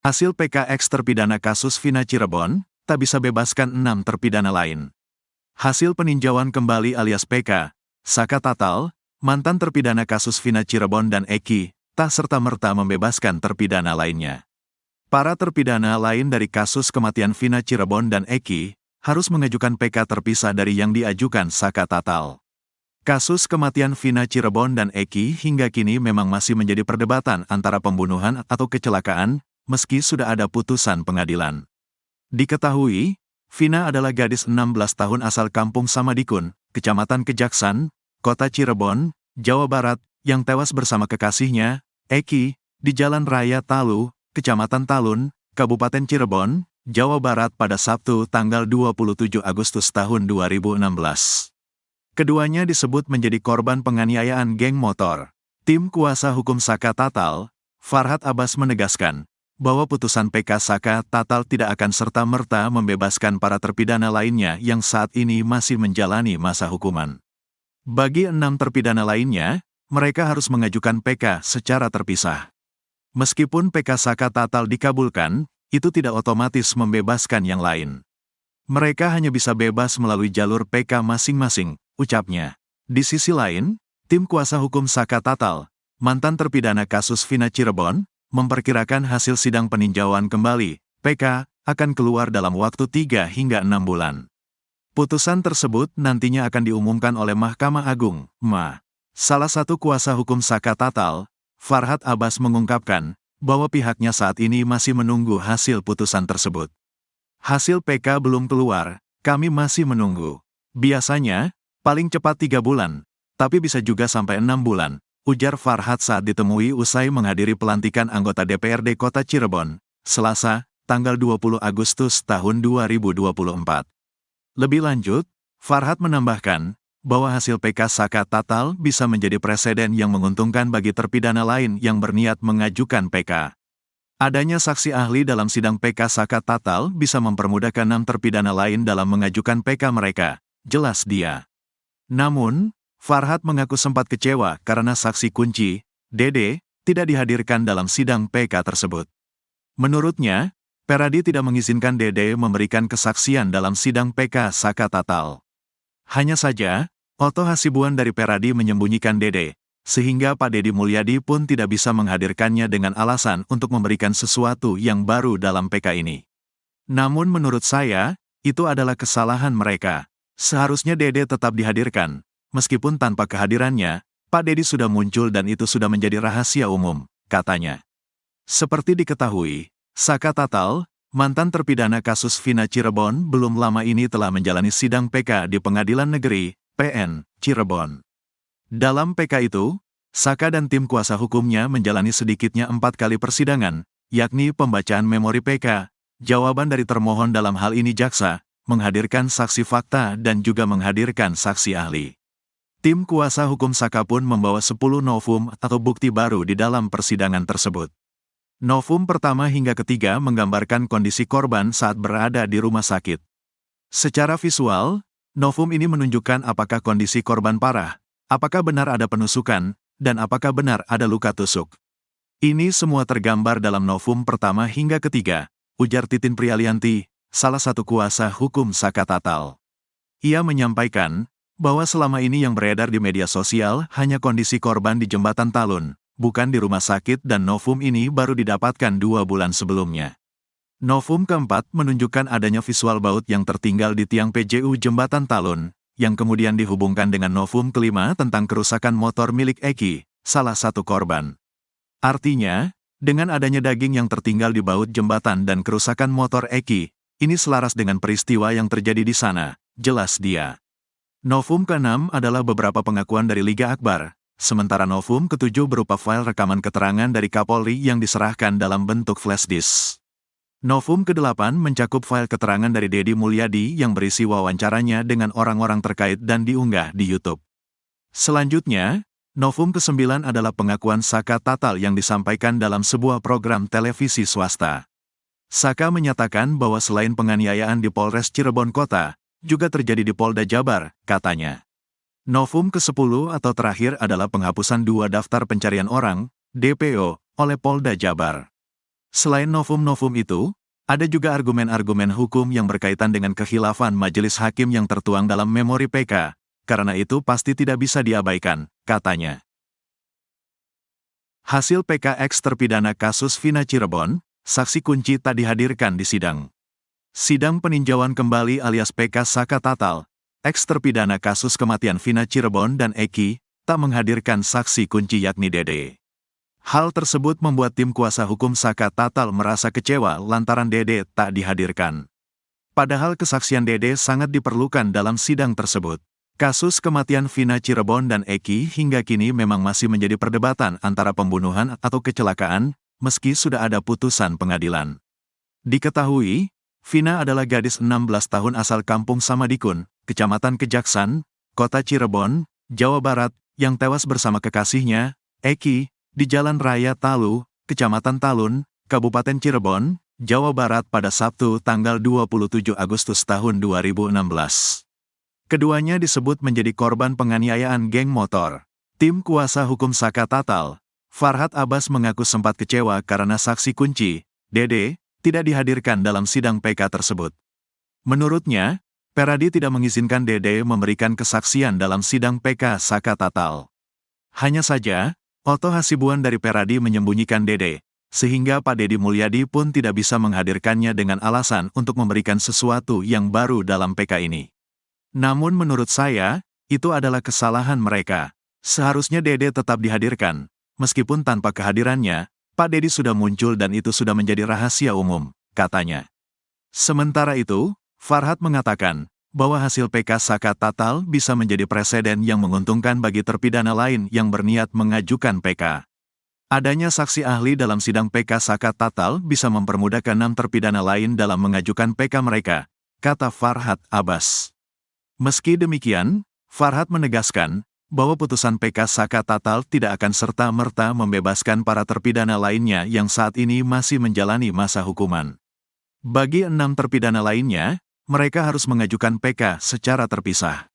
Hasil PKX terpidana kasus Vina Cirebon, tak bisa bebaskan 6 terpidana lain. Hasil peninjauan kembali alias PK, Saka Tatal, mantan terpidana kasus Vina Cirebon dan Eki, tak serta-merta membebaskan terpidana lainnya. Para terpidana lain dari kasus kematian Vina Cirebon dan Eki, harus mengajukan PK terpisah dari yang diajukan Saka Tatal. Kasus kematian Vina Cirebon dan Eki hingga kini memang masih menjadi perdebatan antara pembunuhan atau kecelakaan, meski sudah ada putusan pengadilan. Diketahui, Vina adalah gadis 16 tahun asal kampung Samadikun, Kecamatan Kejaksan, Kota Cirebon, Jawa Barat, yang tewas bersama kekasihnya, Eki, di Jalan Raya Talu, Kecamatan Talun, Kabupaten Cirebon, Jawa Barat pada Sabtu tanggal 27 Agustus tahun 2016. Keduanya disebut menjadi korban penganiayaan geng motor. Tim kuasa hukum Saka Tatal, Farhad Abbas menegaskan, bahwa putusan PK Saka Tatal tidak akan serta-merta membebaskan para terpidana lainnya yang saat ini masih menjalani masa hukuman. Bagi 6 terpidana lainnya, mereka harus mengajukan PK secara terpisah. Meskipun PK Saka Tatal dikabulkan, itu tidak otomatis membebaskan yang lain. Mereka hanya bisa bebas melalui jalur PK masing-masing, ucapnya. Di sisi lain, tim kuasa hukum Saka Tatal, mantan terpidana kasus Vina Cirebon, memperkirakan hasil sidang peninjauan kembali, PK, akan keluar dalam waktu 3 hingga 6 bulan. Putusan tersebut nantinya akan diumumkan oleh Mahkamah Agung, MA. Salah satu kuasa hukum Saka Tatal, Farhad Abbas mengungkapkan, bahwa pihaknya saat ini masih menunggu hasil putusan tersebut. Hasil PK belum keluar, kami masih menunggu. Biasanya, paling cepat 3 bulan, tapi bisa juga sampai 6 bulan, ujar Farhad saat ditemui usai menghadiri pelantikan anggota DPRD Kota Cirebon, Selasa, tanggal 20 Agustus tahun 2024. Lebih lanjut, Farhad menambahkan, bahwa hasil PK Saka Tatal bisa menjadi preseden yang menguntungkan bagi terpidana lain yang berniat mengajukan PK. Adanya saksi ahli dalam sidang PK Saka Tatal bisa mempermudahkan 6 terpidana lain dalam mengajukan PK mereka, jelas dia. Namun, Farhad mengaku sempat kecewa karena saksi kunci, Dede, tidak dihadirkan dalam sidang PK tersebut. Menurutnya, Peradi tidak mengizinkan Dede memberikan kesaksian dalam sidang PK Saka Tatal. Hanya saja, Otto Hasibuan dari Peradi menyembunyikan Dede, sehingga Pak Deddy Mulyadi pun tidak bisa menghadirkannya dengan alasan untuk memberikan sesuatu yang baru dalam PK ini. Namun menurut saya, itu adalah kesalahan mereka. Seharusnya Dede tetap dihadirkan. Meskipun tanpa kehadirannya, Pak Deddy sudah muncul dan itu sudah menjadi rahasia umum, katanya. Seperti diketahui, Saka Tatal, mantan terpidana kasus Vina Cirebon belum lama ini telah menjalani sidang PK di Pengadilan Negeri, PN, Cirebon. Dalam PK itu, Saka dan tim kuasa hukumnya menjalani sedikitnya 4 kali persidangan, yakni pembacaan memori PK, jawaban dari termohon dalam hal ini jaksa, menghadirkan saksi fakta dan juga menghadirkan saksi ahli. Tim kuasa hukum Saka pun membawa 10 novum atau bukti baru di dalam persidangan tersebut. Novum pertama hingga ketiga menggambarkan kondisi korban saat berada di rumah sakit. Secara visual, novum ini menunjukkan apakah kondisi korban parah, apakah benar ada penusukan, dan apakah benar ada luka tusuk. Ini semua tergambar dalam novum pertama hingga ketiga, ujar Titin Prialianti, salah satu kuasa hukum Saka Tatal. Ia menyampaikan, bahwa selama ini yang beredar di media sosial hanya kondisi korban di Jembatan Talun, bukan di rumah sakit dan novum ini baru didapatkan 2 bulan sebelumnya. Novum keempat menunjukkan adanya visual baut yang tertinggal di tiang PJU Jembatan Talun, yang kemudian dihubungkan dengan novum kelima tentang kerusakan motor milik Eki, salah satu korban. Artinya, dengan adanya daging yang tertinggal di baut jembatan dan kerusakan motor Eki, ini selaras dengan peristiwa yang terjadi di sana, jelas dia. Novum ke-6 adalah beberapa pengakuan dari Liga Akbar, sementara novum ke-7 berupa file rekaman keterangan dari Kapolri yang diserahkan dalam bentuk flash disk. Novum ke-8 mencakup file keterangan dari Deddy Mulyadi yang berisi wawancaranya dengan orang-orang terkait dan diunggah di YouTube. Selanjutnya, novum ke-9 adalah pengakuan Saka Tatal yang disampaikan dalam sebuah program televisi swasta. Saka menyatakan bahwa selain penganiayaan di Polres Cirebon Kota, juga terjadi di Polda Jabar, katanya. Novum ke-10 atau terakhir adalah penghapusan 2 daftar pencarian orang, DPO, oleh Polda Jabar. Selain novum-novum itu, ada juga argumen-argumen hukum yang berkaitan dengan kekhilafan majelis hakim yang tertuang dalam memori PK, karena itu pasti tidak bisa diabaikan, katanya. Hasil PKX terpidana kasus Vina Cirebon, saksi kunci tak dihadirkan di sidang. Sidang peninjauan kembali alias PK Saka Tatal, ex terpidana kasus kematian Vina Cirebon dan Eki, tak menghadirkan saksi kunci yakni Dede. Hal tersebut membuat tim kuasa hukum Saka Tatal merasa kecewa lantaran Dede tak dihadirkan. Padahal kesaksian Dede sangat diperlukan dalam sidang tersebut. Kasus kematian Vina Cirebon dan Eki hingga kini memang masih menjadi perdebatan antara pembunuhan atau kecelakaan, meski sudah ada putusan pengadilan. Diketahui, Vina adalah gadis 16 tahun asal kampung Samadikun, Kecamatan Kejaksan, Kota Cirebon, Jawa Barat, yang tewas bersama kekasihnya, Eki, di Jalan Raya Talu, Kecamatan Talun, Kabupaten Cirebon, Jawa Barat pada Sabtu tanggal 27 Agustus tahun 2016. Keduanya disebut menjadi korban penganiayaan geng motor. Tim kuasa hukum Saka Tatal, Farhad Abbas mengaku sempat kecewa karena saksi kunci, Dede, tidak dihadirkan dalam sidang PK tersebut. Menurutnya, Peradi tidak mengizinkan Dede memberikan kesaksian dalam sidang PK Saka Tatal. Hanya saja, Oto Hasibuan dari Peradi menyembunyikan Dede, sehingga Pak Deddy Mulyadi pun tidak bisa menghadirkannya dengan alasan untuk memberikan sesuatu yang baru dalam PK ini. Namun menurut saya, itu adalah kesalahan mereka. Seharusnya Dede tetap dihadirkan, meskipun tanpa kehadirannya, Pak Deddy sudah muncul dan itu sudah menjadi rahasia umum, katanya. Sementara itu, Farhad mengatakan bahwa hasil PK Saka Tatal bisa menjadi preseden yang menguntungkan bagi terpidana lain yang berniat mengajukan PK. Adanya saksi ahli dalam sidang PK Saka Tatal bisa mempermudah ke-6 terpidana lain dalam mengajukan PK mereka, kata Farhad Abbas. Meski demikian, Farhad menegaskan bahwa putusan PK Saka Tatal tidak akan serta-merta membebaskan para terpidana lainnya yang saat ini masih menjalani masa hukuman. Bagi 6 terpidana lainnya, mereka harus mengajukan PK secara terpisah.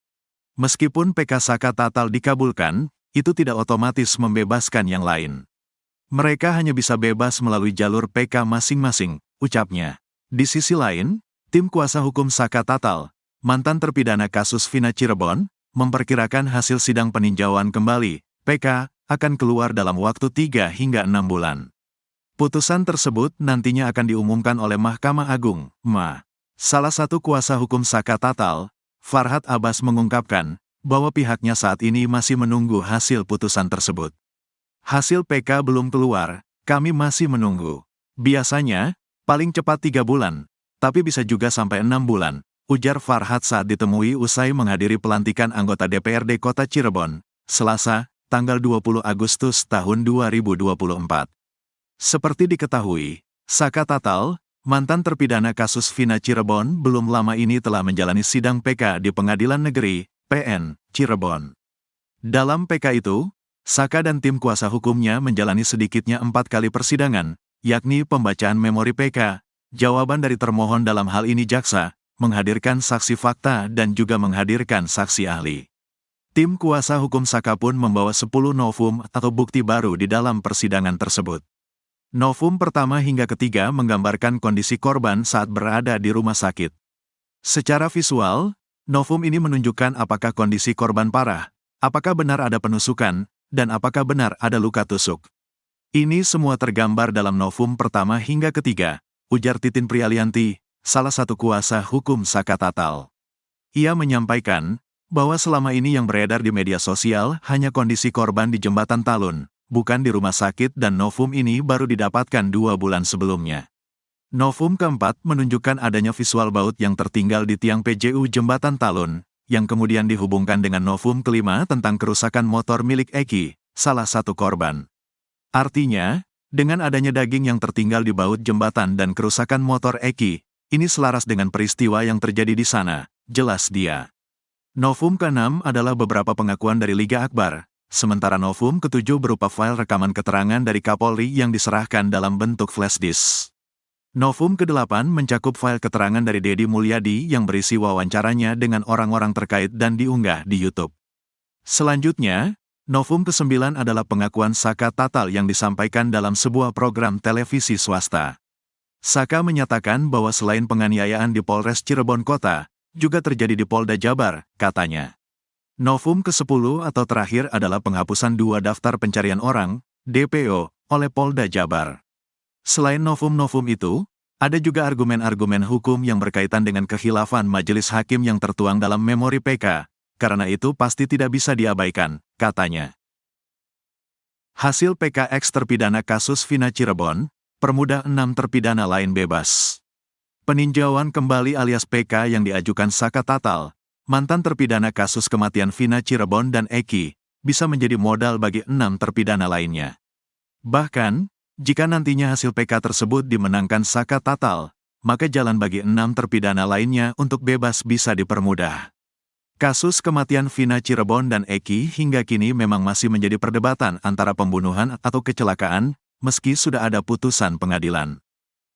Meskipun PK Saka Tatal dikabulkan, itu tidak otomatis membebaskan yang lain. Mereka hanya bisa bebas melalui jalur PK masing-masing, ucapnya. Di sisi lain, tim kuasa hukum Saka Tatal, mantan terpidana kasus Vina Cirebon, memperkirakan hasil sidang peninjauan kembali, PK, akan keluar dalam waktu 3 hingga 6 bulan. Putusan tersebut nantinya akan diumumkan oleh Mahkamah Agung, MA. Salah satu kuasa hukum Saka Tatal, Farhad Abbas mengungkapkan bahwa pihaknya saat ini masih menunggu hasil putusan tersebut. Hasil PK belum keluar, kami masih menunggu. Biasanya, paling cepat 3 bulan, tapi bisa juga sampai 6 bulan, ujar Farhad saat ditemui usai menghadiri pelantikan anggota DPRD Kota Cirebon, Selasa, tanggal 20 Agustus tahun 2024. Seperti diketahui, Saka Tatal, mantan terpidana kasus Vina Cirebon belum lama ini telah menjalani sidang PK di Pengadilan Negeri, PN, Cirebon. Dalam PK itu, Saka dan tim kuasa hukumnya menjalani sedikitnya 4 kali persidangan, yakni pembacaan memori PK, jawaban dari termohon dalam hal ini jaksa, menghadirkan saksi fakta dan juga menghadirkan saksi ahli. Tim kuasa hukum Saka pun membawa 10 novum atau bukti baru di dalam persidangan tersebut. Novum pertama hingga ketiga menggambarkan kondisi korban saat berada di rumah sakit. Secara visual, novum ini menunjukkan apakah kondisi korban parah, apakah benar ada penusukan, dan apakah benar ada luka tusuk. Ini semua tergambar dalam novum pertama hingga ketiga, ujar Titin Prialianti, salah satu kuasa hukum Saka Tatal. Ia menyampaikan bahwa selama ini yang beredar di media sosial hanya kondisi korban di Jembatan Talun, bukan di rumah sakit dan novum ini baru didapatkan 2 bulan sebelumnya. Novum keempat menunjukkan adanya visual baut yang tertinggal di tiang PJU Jembatan Talun, yang kemudian dihubungkan dengan novum kelima tentang kerusakan motor milik Eki, salah satu korban. Artinya, dengan adanya daging yang tertinggal di baut jembatan dan kerusakan motor Eki, ini selaras dengan peristiwa yang terjadi di sana, jelas dia. Novum ke-6 adalah beberapa pengakuan dari Liga Akbar. Sementara novum ke-7 berupa file rekaman keterangan dari Kapolri yang diserahkan dalam bentuk flash disk. Novum ke-8 mencakup file keterangan dari Deddy Mulyadi yang berisi wawancaranya dengan orang-orang terkait dan diunggah di YouTube. Selanjutnya, Novum ke-9 adalah pengakuan Saka Tatal yang disampaikan dalam sebuah program televisi swasta. Saka menyatakan bahwa selain penganiayaan di Polres Cirebon Kota, juga terjadi di Polda Jabar, katanya. Novum ke-10 atau terakhir adalah penghapusan 2 daftar pencarian orang, DPO, oleh Polda Jabar. Selain novum-novum itu, ada juga argumen-argumen hukum yang berkaitan dengan kekhilafan majelis hakim yang tertuang dalam memori PK, karena itu pasti tidak bisa diabaikan, katanya. Hasil PKX terpidana kasus Vina Cirebon, permudah 6 terpidana lain bebas. Peninjauan kembali alias PK yang diajukan Saka Tatal, mantan terpidana kasus kematian Vina Cirebon dan Eki, bisa menjadi modal bagi 6 terpidana lainnya. Bahkan, jika nantinya hasil PK tersebut dimenangkan Saka Tatal, maka jalan bagi 6 terpidana lainnya untuk bebas bisa dipermudah. Kasus kematian Vina Cirebon dan Eki hingga kini memang masih menjadi perdebatan antara pembunuhan atau kecelakaan, meski sudah ada putusan pengadilan.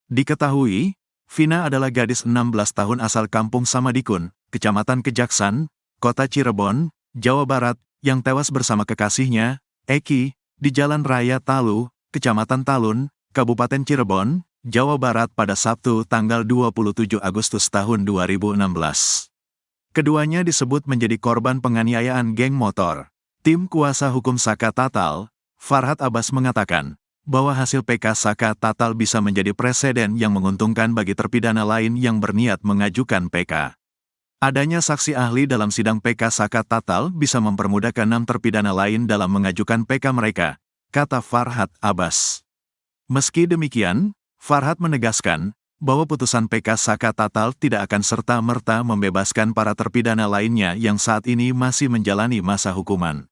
Diketahui, Vina adalah gadis 16 tahun asal Kampung Samadikun, Kecamatan Kejaksan, Kota Cirebon, Jawa Barat, yang tewas bersama kekasihnya, Eki, di Jalan Raya Talu, Kecamatan Talun, Kabupaten Cirebon, Jawa Barat pada Sabtu tanggal 27 Agustus tahun 2016. Keduanya disebut menjadi korban penganiayaan geng motor. Tim kuasa hukum Saka Tatal, Farhad Abbas mengatakan, bahwa hasil PK Saka Tatal bisa menjadi preseden yang menguntungkan bagi terpidana lain yang berniat mengajukan PK. Adanya saksi ahli dalam sidang PK Saka Tatal bisa mempermudah ke-6 terpidana lain dalam mengajukan PK mereka, kata Farhad Abbas. Meski demikian, Farhad menegaskan, bahwa putusan PK Saka Tatal tidak akan serta-merta membebaskan para terpidana lainnya yang saat ini masih menjalani masa hukuman.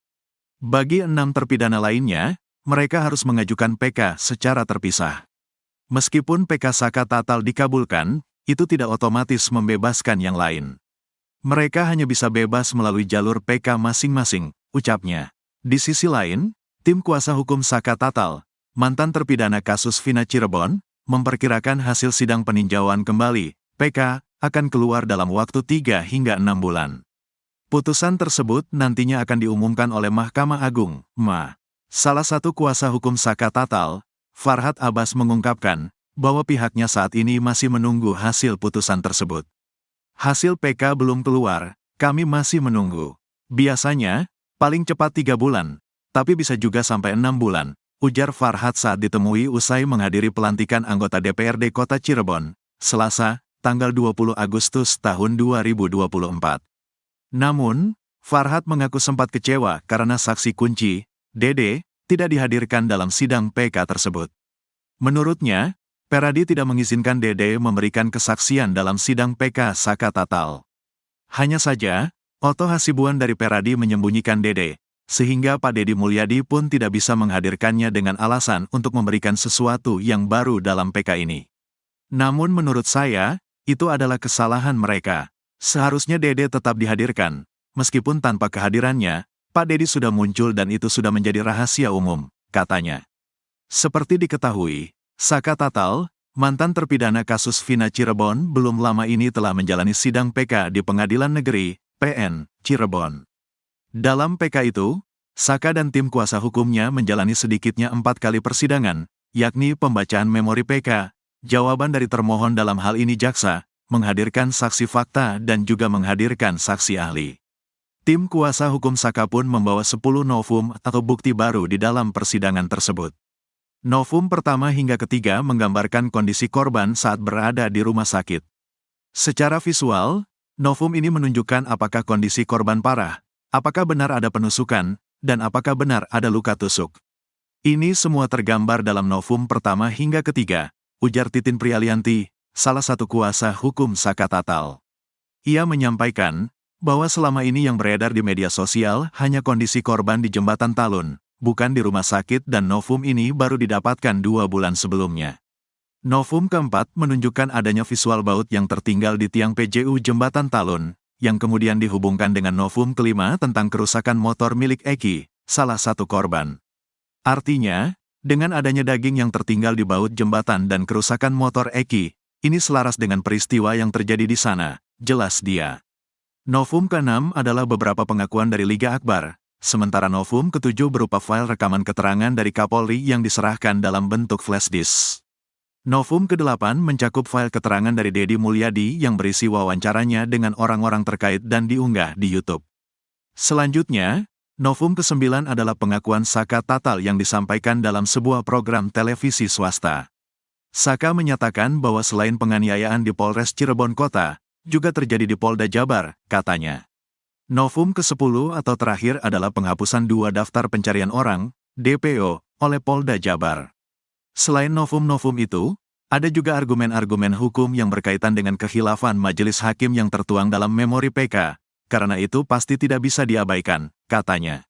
Bagi 6 terpidana lainnya, mereka harus mengajukan PK secara terpisah. Meskipun PK Saka Tatal dikabulkan, itu tidak otomatis membebaskan yang lain. Mereka hanya bisa bebas melalui jalur PK masing-masing, ucapnya. Di sisi lain, tim kuasa hukum Saka Tatal, mantan terpidana kasus Vina Cirebon, memperkirakan hasil sidang peninjauan kembali, PK, akan keluar dalam waktu 3 hingga 6 bulan. Putusan tersebut nantinya akan diumumkan oleh Mahkamah Agung, MA. Salah satu kuasa hukum Saka Tatal, Farhad Abbas mengungkapkan, bahwa pihaknya saat ini masih menunggu hasil putusan tersebut. Hasil PK belum keluar, kami masih menunggu. Biasanya, paling cepat 3 bulan, tapi bisa juga sampai 6 bulan. Ujar Farhad saat ditemui usai menghadiri pelantikan anggota DPRD Kota Cirebon, Selasa, tanggal 20 Agustus tahun 2024. Namun, Farhad mengaku sempat kecewa karena saksi kunci, Dede, tidak dihadirkan dalam sidang PK tersebut. Menurutnya, Peradi tidak mengizinkan Dede memberikan kesaksian dalam sidang PK Saka Tatal. Hanya saja, Otto Hasibuan dari Peradi menyembunyikan Dede, sehingga Pak Deddy Mulyadi pun tidak bisa menghadirkannya dengan alasan untuk memberikan sesuatu yang baru dalam PK ini. Namun menurut saya, itu adalah kesalahan mereka. Seharusnya Dede tetap dihadirkan. Meskipun tanpa kehadirannya, Pak Deddy sudah muncul dan itu sudah menjadi rahasia umum, katanya. Seperti diketahui, Saka Tatal, mantan terpidana kasus Vina Cirebon belum lama ini telah menjalani sidang PK di Pengadilan Negeri, PN, Cirebon. Dalam PK itu, Saka dan tim kuasa hukumnya menjalani sedikitnya 4 kali persidangan, yakni pembacaan memori PK, jawaban dari termohon dalam hal ini jaksa, menghadirkan saksi fakta dan juga menghadirkan saksi ahli. Tim kuasa hukum Saka pun membawa 10 novum atau bukti baru di dalam persidangan tersebut. Novum pertama hingga ketiga menggambarkan kondisi korban saat berada di rumah sakit. Secara visual, novum ini menunjukkan apakah kondisi korban parah, apakah benar ada penusukan, dan apakah benar ada luka tusuk. Ini semua tergambar dalam novum pertama hingga ketiga, ujar Titin Prialianti, salah satu kuasa hukum Saka Tatal. Ia menyampaikan, bahwa selama ini yang beredar di media sosial hanya kondisi korban di Jembatan Talun, bukan di rumah sakit dan novum ini baru didapatkan 2 bulan sebelumnya. Novum keempat menunjukkan adanya visual baut yang tertinggal di tiang PJU Jembatan Talun, yang kemudian dihubungkan dengan novum kelima tentang kerusakan motor milik Eki, salah satu korban. Artinya, dengan adanya daging yang tertinggal di baut jembatan dan kerusakan motor Eki, ini selaras dengan peristiwa yang terjadi di sana, jelas dia. Novum ke-6 adalah beberapa pengakuan dari Liga Akbar, Sementara novum ketujuh berupa file rekaman keterangan dari Kapolri yang diserahkan dalam bentuk flash disk. Novum ke-8 mencakup file keterangan dari Deddy Mulyadi yang berisi wawancaranya dengan orang-orang terkait dan diunggah di YouTube. Selanjutnya, novum ke-9 adalah pengakuan Saka Tatal yang disampaikan dalam sebuah program televisi swasta. Saka menyatakan bahwa selain penganiayaan di Polres Cirebon Kota, juga terjadi di Polda Jabar, katanya. Novum ke-10 atau terakhir adalah penghapusan 2 daftar pencarian orang, DPO, oleh Polda Jabar. Selain novum-novum itu, ada juga argumen-argumen hukum yang berkaitan dengan kekhilafan majelis hakim yang tertuang dalam memori PK, karena itu pasti tidak bisa diabaikan, katanya.